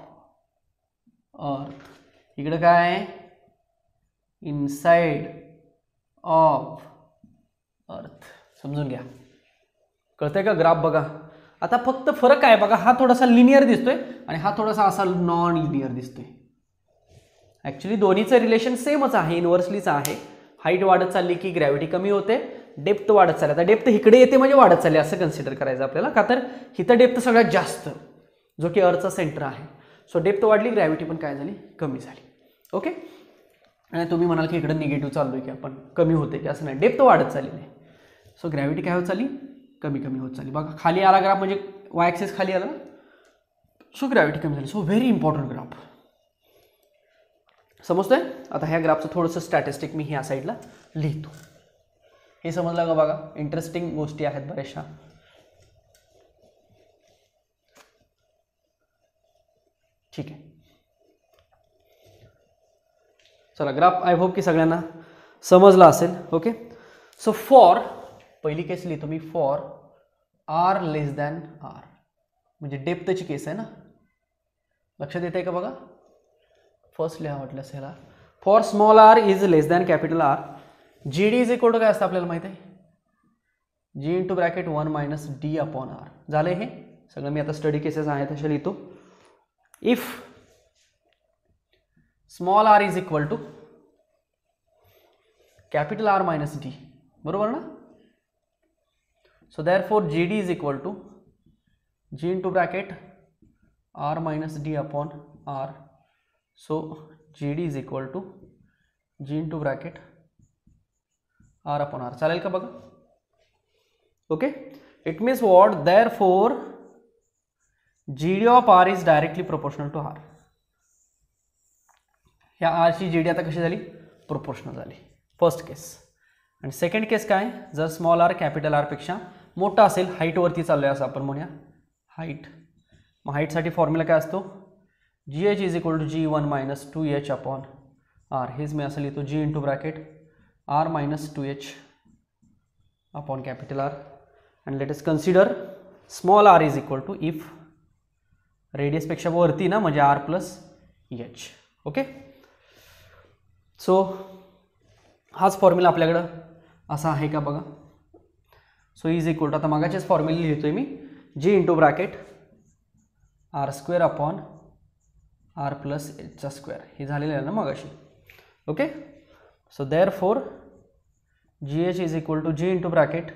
earth. इकडं काय आहे? Inside of earth. समजून घ्या, कळतंय का? ग्राफ बघा. आता फक्त फरक काय बघा, हा थोडासा लिनियर दिसतोय आणि हा थोडासा असा नॉन लिनियर दिसतोय. ॲक्च्युली दोन्हीचं रिलेशन सेमच आहे, इनव्हर्सलीच आहे. हाईट वाढत चालली की ग्रॅव्हिटी कमी होते, डेप्थ वाढत चालली. आता डेप्थ इकडे येते म्हणजे वाढत चालली असं कन्सिडर करायचं आपल्याला, का तर इथं डेप्थ सगळ्यात जास्त, जो की अर्थचा सेंटर आहे. सो डेप्थ वाढली, ग्रॅव्हिटी पण काय झाली? कमी झाली. ओके, आणि तुम्ही म्हणाल की इकडे निगेटिव्ह चाललोय की आपण, कमी होते की? असं नाही, डेप्थ वाढत चालली आहे. सो ग्रॅव्हिटी काय होत चालली? कमी कमी होत चालली. बघा खाली आला ग्राफ म्हणजे वाय ॲक्सिस खाली आला ना, सो ग्रॅव्हिटी कमी झाली. So very important graph. समजतंय? आता ह्या ग्राफचं थोडंसं स्टॅटिस्टिक मी ह्या साईडला लिहितो. हे समजलं का? बघा इंटरेस्टिंग गोष्टी आहेत बऱ्याचशा. ठीक आहे, चला ग्राफ आय होप की सगळ्यांना समजला असेल. ओके, सो फॉर पहिली केस लिहितो मी, for R less than R, म्हणजे डेप्थची केस आहे ना. लक्षात येत आहे का? बघा फर्स्ट लिहा वाटलं ह्याला. For small R is less than capital R, G D is equal to काय असतं आपल्याला माहिती आहे? G into bracket 1 minus D upon R. झालं हे सगळं. मी आता स्टडी केसेस आहेत अशा लिहितो. If small R is equal to capital R minus D, बरोबर ना. So therefore G D is equal to G into bracket R minus D upon R. So G D is equal to G into bracket R upon R. चालेल का? बघा. Okay, it means what? Therefore G D of R is directly proportional to R. ह्या आरची जी डी आता कशी झाली? प्रोपोर्शनल झाली. फर्स्ट केस. आणि सेकंड केस काय? जर स्मॉल आर कॅपिटल आर पेक्षा मोठा असेल, हाईटवरती चाललोय असं आपण म्हणूया, हाईट. मग हाईटसाठी फॉर्म्युला काय असतो? G H is equal to G 1 minus 2h upon R, हेच मी असं लिहितो G into bracket R minus 2h upon capital R. And let us consider small R is equal to if रेडियसपेक्षा वरती ना म्हणजे R plus H. Okay, so हाच फॉर्म्युला आपल्याकडं असा आहे का बघा. सो इज इक्वल टू आता मागाचेच फॉर्म्युला लिहितोय मी, G into bracket R square upon R plus एचचा स्क्वेअर, हे झालेलं आहे ना मगाशी. Okay, so therefore G H is equal to G into bracket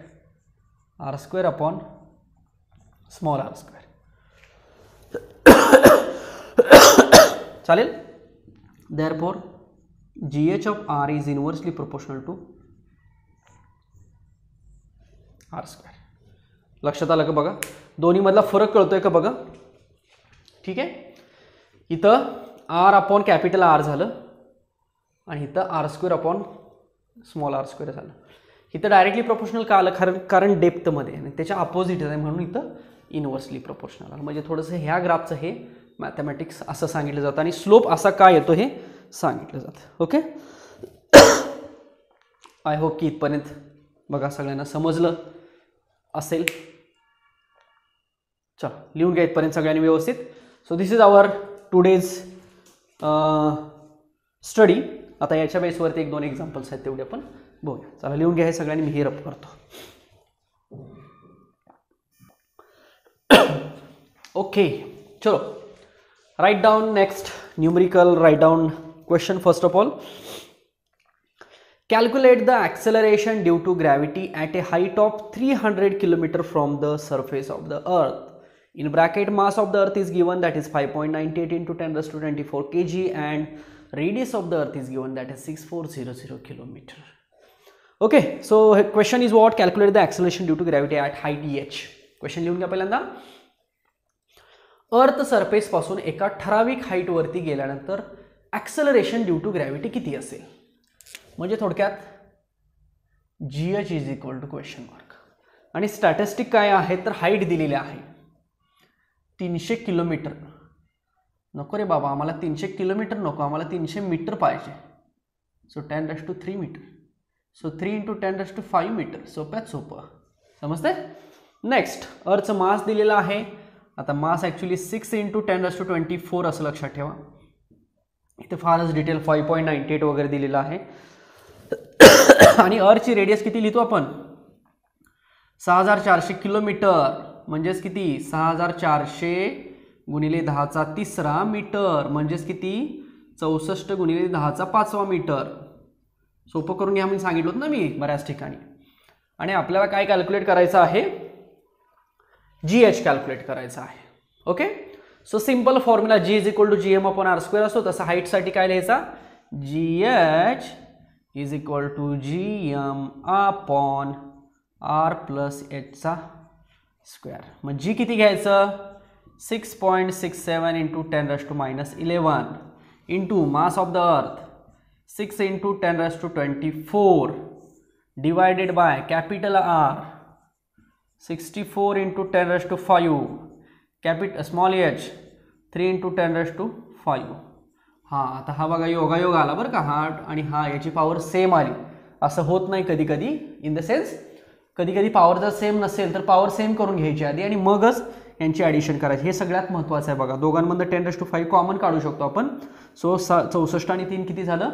R square upon small R square. चालेल. Therefore G H of R is inversely proportional to R square. लक्षात आलं का बघा, दोन्ही मधला फरक कळतोय का बघा. ठीक आहे, इथं आर अपॉन कॅपिटल आर झालं आणि इथं R square upon small R square झालं. इथं डायरेक्टली प्रोपोर्शनल का आलं, कारण डेप्थमध्ये आणि त्याच्या अपोजिट आहे म्हणून इथं इनवर्सली प्रोपोर्शनल आलं. म्हणजे थोडंसं ह्या ग्राफचं हे मॅथमॅटिक्स असं सांगितलं जातं आणि स्लोप असा काय येतो हे सांगितलं जातं. ओके, आय होप की इथपर्यंत बघा सगळ्यांना समजलं असेल. चला लिहून घ्या इथपर्यंत सगळ्यांनी व्यवस्थित. So this is our today's study. आता याच्या बेसवरती 1-2 एक्झाम्पल्स आहेत तेवढे आपण बघूया. चला लिहून घ्या हे सगळ्यांनी, मी हे रप करतो. ओके, चलो write down next numerical, write down question first of all. Calculate the acceleration due to gravity at a height of 300 km from the surface of the earth. In bracket mass of the earth is given, that is 5.98 into 10 raised to 24 kg, and radius of the earth is given, that is 6400 km. Okay, so question is what? Calculate the acceleration due to gravity at height h. Question लिहून घ्या पहिल्यांदा. अर्थ सरफेस पासून एका ठराविक हाईट वरती गेल्यानंतर ॲक्सेलरेशन ड्यू टू ग्रॅव्हिटी किती असेल. म्हणजे थोडक्यात G H is equal to question mark. आणि स्टॅटिस्टिक काय आहे तर हाईट दिलेली आहे 300 किलोमीटर. नको रे बाबा, आम्हाला 300 किलोमीटर नको, आम्हाला 300 मीटर पाहिजे. So 10 raised to 3 metre. So 3 into 10 raised to 5 metre. सोप्यात सोपं, समजते. नेक्स्ट अर्थचं मास दिलेला आहे. आता mass actually 6 into 10 raised to 24 असं लक्षात ठेवा. इथे फारच डिटेल 5.98 वगैरे दिलेलं आहे. आणि अर्थची रेडियस किती लिहितो आपण 6400 किलोमीटर. म्हणजेच किती 6400 गुणिले 10⁻³ मीटर, म्हणजेच किती 64 गुणिले 10⁵ मीटर. सोपं करून घ्या मी सांगितलं होतं ना मी बऱ्याच ठिकाणी. आणि आपल्याला काय कॅल्क्युलेट करायचं आहे, जी एच कॅल्क्युलेट करायचं आहे. Okay, so simple formula G is equal to G M upon R square असतो. तसं हाईटसाठी काय लिहायचा, G H is equal to G M upon R plus एचचा स्क्वेअर. मग जी किती घ्यायचं 6.67 into 10 raised to -11 into mass of the earth 6 into 10 raised to 24 divided by capital R 64 into 10 raised to 5 small H 3 into 10 raised to 5. हां, आता हा बघा योगायोग आला बरं का, हा आणि हा याची पॉवर सेम आली. असं होत नाही कधी कधी, इन द सेन्स कधी कधी पॉवर जर सेम नसेल तर पॉवर सेम करून घ्यायची आधी आणि मगच यांची ॲडिशन करायची. हे सगळ्यात महत्त्वाचं आहे बघा. दोघांमधून 10 raised to 5 कॉमन काढू शकतो आपण. सो 64 आणि 3 किती झालं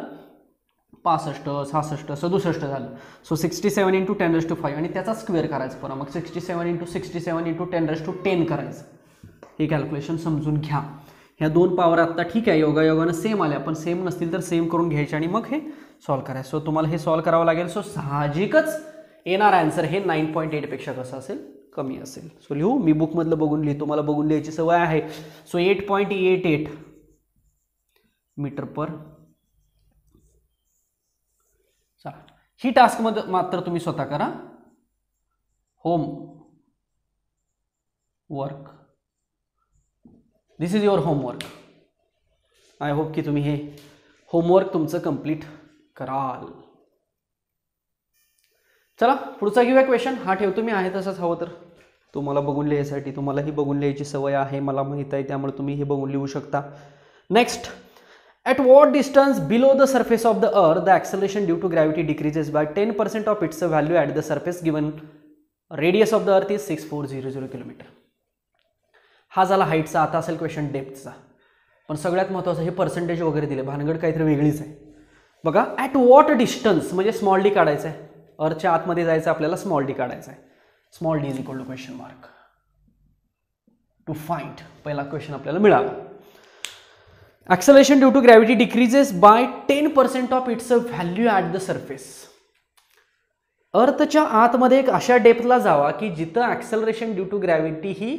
65, 66, 67 झालं. सो 67 into 10 raised to 5 आणि त्याचा स्क्वेअर करायचं पुन्हा. मग 67 into 67 into 10 raised to 10 करायचं. हे कॅल्क्युलेशन समजून घ्या. ह्या दोन पॉवर आत्ता ठीक आहे योगायोगानं सेम आल्या, पण सेम नसतील तर सेम करून घ्यायचे आणि मग हे सॉल्व्ह करायचं. सो तुम्हाला हे सॉल्व्ह करावं लागेल. सो साहजिकच येणार आन्सर हे 9.8 पेक्षा कसं असेल, कमी असेल. सो लिहू, मी बुकमधलं बघून लिहितो, मला बघून लिहायची सवय आहे. सो 8.88 मीटर पर. चला, ही टास्क मध्ये मात्र तुम्ही स्वतः करा. Home work, this is your homework. I hope की तुम्ही हे होमवर्क तुमचं कंप्लीट कराल. चला पुढचा घेऊया क्वेश्चन. हा ठेवतो मी आहे तसंच, हवं तर तुम्हाला बघून लिहायसाठी. तुम्हालाही बघून लिहायची सवय आहे मला माहीत आहे, त्यामुळे तुम्ही हे बघून लिहू शकता. Next, At what distance below the surface of the earth the acceleration due to gravity decreases by 10% of its value at the surface given radius of the earth is 6400 kilometre. हा झाला हाईटचा. आता असेल क्वेश्चन डेप्थचा, पण सगळ्यात महत्त्वाचं हे पर्सेंटेज वगैरे दिले, भानगड काहीतरी वेगळीच आहे बघा. ॲट वॉट डिस्टन्स म्हणजे स्मॉल डी काढायचं आहे, अर्थच्या आतमध्ये जायचं आपल्याला, स्मॉल डी काढायचा आहे. Small D is equal to question mark to find. पहिला क्वेश्चन आपल्याला मिळाला. Acceleration due to gravity decreases by 10% of its value at the surface. अर्थच्या आतमध्ये एक अशा डेप्थला जावा की जिथं ॲक्सेलरेशन ड्यू टू ग्रॅव्हिटी ही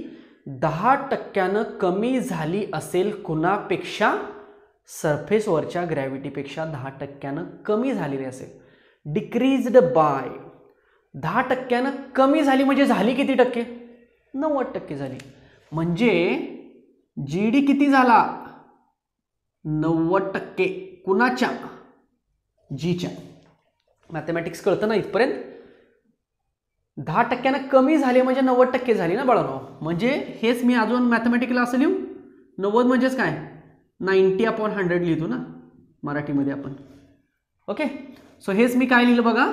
10% कमी झाली असेल कुणापेक्षा, सरफेसवरच्या ग्रॅव्हिटीपेक्षा 10% कमी झालेली असेल. डिक्रीज्ड बाय 10% कमी झाली म्हणजे झाली किती टक्के? 90% झाली. म्हणजे जी डी किती झाला? 90%. कुणाच्या? जीच्या. मॅथमॅटिक्स कळतं ना इथपर्यंत. 10% कमी झाली म्हणजे 90% झाली ना बाळांनो. म्हणजे हेच मी अजून मॅथमॅटिकला असं लिहू, 90 म्हणजेच काय, 90/100 लिहितो ना मराठीमध्ये आपण. ओके, सो हेच मी काय लिहिलं बघा.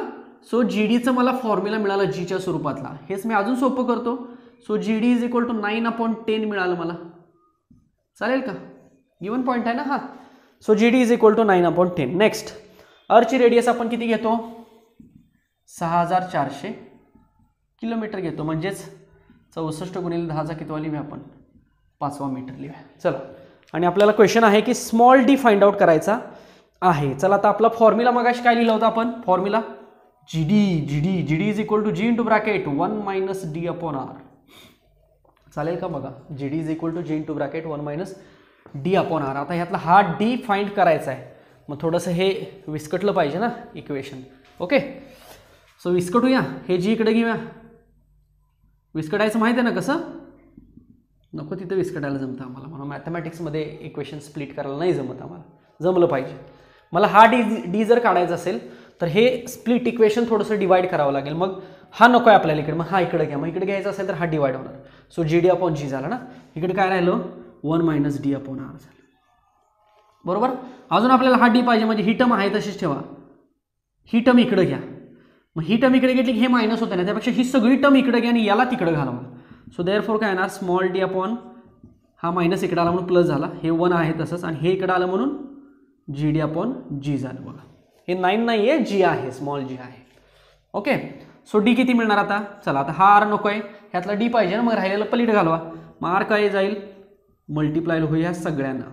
सो जी डीचं मला फॉर्म्युला मिळाला जीच्या स्वरूपातला. हेच मी अजून सोपं करतो. So G D is equal to 9/10 मिळालं मला. चालेल का? गिवन पॉईंट आहे ना हा. So G D is equal to 9/10. Next, अर्थची रेडियस आपण किती घेतो? 6400 किलोमीटर घेतो. म्हणजेच 64 × 10 कितवा लिहूया आपण? 5वा मीटर लिहूया. चला, आणि आपल्याला क्वेश्चन आहे की स्मॉल डी फाइंड आउट करायचा आहे. चला, आता आपला फॉर्म्युला मगाशी काय लिहिला होता आपण? Formula G D is equal to G into bracket 1 - d/r. चालेल का? बघा, G D is equal to G into bracket 1 - d/r. आता ह्यातला हा डी फाइंड करायचा आहे. मग थोडंसं हे विस्कटलं पाहिजे ना इक्वेशन. Okay, so विस्कटूया. हे जी इकडे घेऊया. विस्कटायचं माहिती आहे ना कसं? नको तिथं विस्कटायला जमतं आम्हाला, म्हणून मॅथमॅटिक्समध्ये इक्वेशन स्प्लिट करायला नाही जमत आम्हाला. जमलं पाहिजे. मला हा डी जर काढायचा असेल तर हे स्प्लिट इक्वेशन थोडंसं डिवाइड करावं लागेल. मग हा नको आहे आपल्याला इकडे, मग हा इकडे घ्या. मग इकडे घ्यायचा असेल तर हा डिवाइड होणार. सो जी डी/जी झाला ना. इकडे काय राहिलं? 1 - d/r झालं. बरोबर. अजून आपल्याला हा डी पाहिजे, म्हणजे ही टर्म आहे तशीच ठेवा. ही टर्म इकडे घ्या. मग ही टर्म इकडे घेतली की हे मायनस होतं ना, त्यापेक्षा ही सगळी टर्म इकडे घ्या आणि याला तिकडे घालवा. सो देअरफॉर काय येणार? स्मॉल डी अपॉन हा मायनस इकडे आला म्हणून प्लस झाला. हे 1 आहे तसंच, आणि हे इकडे आलं म्हणून जी डी/जी झालं. बघा, हे 9 नाही आहे, जी आहे, स्मॉल जी आहे. ओके, सो डी किती मिळणार आता? चला, आता हा आर नको आहे, ह्यातला डी पाहिजे ना, मग राहिलेला पलीकडे घालवा. मग आर काय जाईल? मल्टिप्लाय होईल ह्या सगळ्यांना.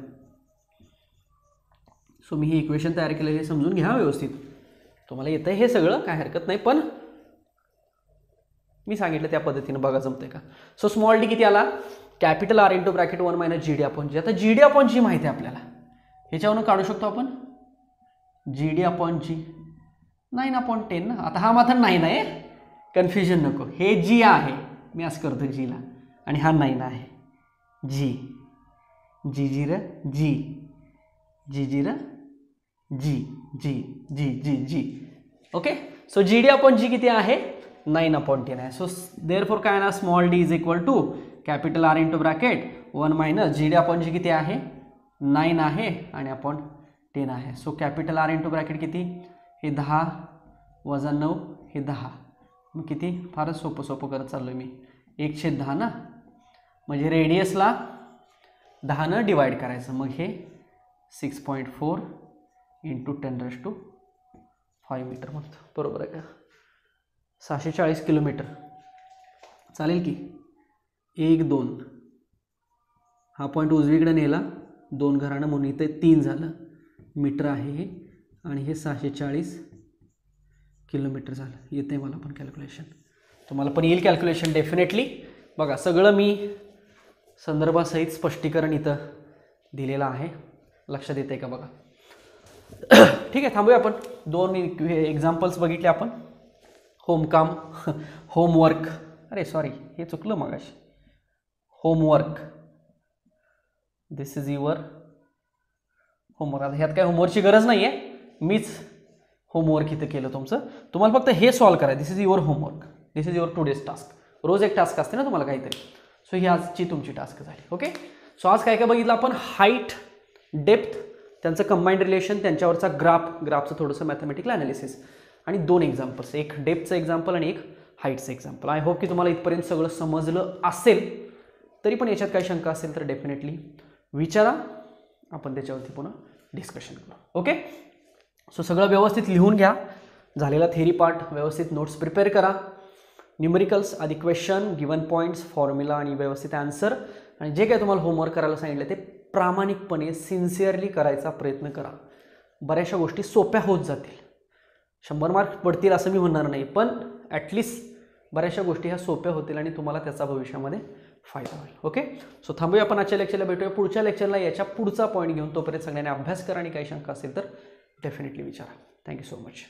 सो मी हे इक्वेशन तयार केलेलं हे समजून घ्या व्यवस्थित. तुम्हाला येतं हे सगळं, काय हरकत नाही, पण मी सांगितलं त्या पद्धतीनं बघा जमतंय का. सो स्मॉल डी किती आला? Capital R into bracket 1 - g/g. आता g/g माहिती आहे आपल्याला, ह्याच्यावरून काढू शकतो आपण. g/g 9/10 ना. आता हा मात्र 9 आहे, कन्फ्युजन नको. हे जी आहे, मी असं करतो जीला, आणि हा 9 आहे. जी जी जी र जी जी जी र जी जी जी जी जी. ओके, सो g/g किती आहे? 9/10 आहे. सो देअरफॉर काय ना, small D is equal to capital R into bracket 1 - g/g किती आहे? 9 आहे, आणि अपॉन 10 आहे. So capital R into bracket किती? हे 10 - 9 हे 10. मग किती? फारच सोपं करत चाललो मी. 1/10 ना, म्हणजे रेडियसला 10 डिवाइड करायचं. मग हे 6.4 × 10⁵ मीटर म्हणतो. बरोबर आहे का? 640 किलोमीटर. चालेल की? 1 2 हा पॉईंट उजवीकडे नेला, 2 घरानं म्हणून इथे 3 झालं मीटर आहे हे, आणि हे 640 किलोमीटर झालं. येते मला पण कॅल्क्युलेशन. तुम्हाला पण येईल कॅल्क्युलेशन डेफिनेटली. बघा, सगळं मी संदर्भासहित स्पष्टीकरण इथं दिलेलं आहे. लक्षात येते का बघा. ठीक आहे, थांबूया आपण. 2 एक्झाम्पल्स बघितले आपण. होमवर्क, अरे सॉरी, हे चुकलं मगाशी. Homework, this is your homework. आता ह्यात काय होमवर्कची गरज नाही आहे, मीच होमवर्क इथं केलं तुमचं. तुम्हाला फक्त हे सॉल्व करायचं. This is your homework, this is your today's task. रोज एक टास्क असते ना तुम्हाला काहीतरी. सो ही आजची तुमची टास्क झाली. ओके, सो आज काय काय बघितलं आपण? हाईट, डेप्थ, त्यांचं कंबाईंड रिलेशन, त्यांच्यावरचा ग्राफचं थोडंसं मॅथमॅटिकल ॲनालिसिस आणि 2 एक्झाम्पल्स, एक डेप्थचं एक्झाम्पल आणि एक हाईटचं एक्झाम्पल. आय होप की तुम्हाला इथपर्यंत सगळं समजलं असेल. तरी पण याच्यात काही शंका असेल तर डेफिनेटली विचारा, आपण त्याच्यावरती पुन्हा डिस्कशन करू. ओके, सो सगळं व्यवस्थित लिहून घ्या. झालेला थेरी पार्ट व्यवस्थित नोट्स प्रिपेअर करा. न्यूमेरिकल्स आधी क्वेश्चन, गिवन पॉईंट्स, फॉर्म्युला आणि व्यवस्थित आन्सर, आणि जे काय तुम्हाला होमवर्क करायला सांगितलं ते प्रामाणिकपणे सिन्सिअरली करायचा प्रयत्न करा. बऱ्याचशा गोष्टी सोप्या होत जातील. 100 मार्क पडतील असं मी म्हणणार नाही, पण ॲटलिस्ट बऱ्याचशा गोष्टी ह्या सोप्या होतील आणि तुम्हाला त्याचा भविष्यामध्ये फायदा होईल. ओके, सो थांबूया आपण आजच्या लेक्चरला. भेटूया पुढच्या लेक्चरला याच्या पुढचा पॉईंट घेऊन. तोपर्यंत सगळ्यांनी अभ्यास करा आणि काही शंका असेल तर डेफिनेटली विचारा. Thank you so much.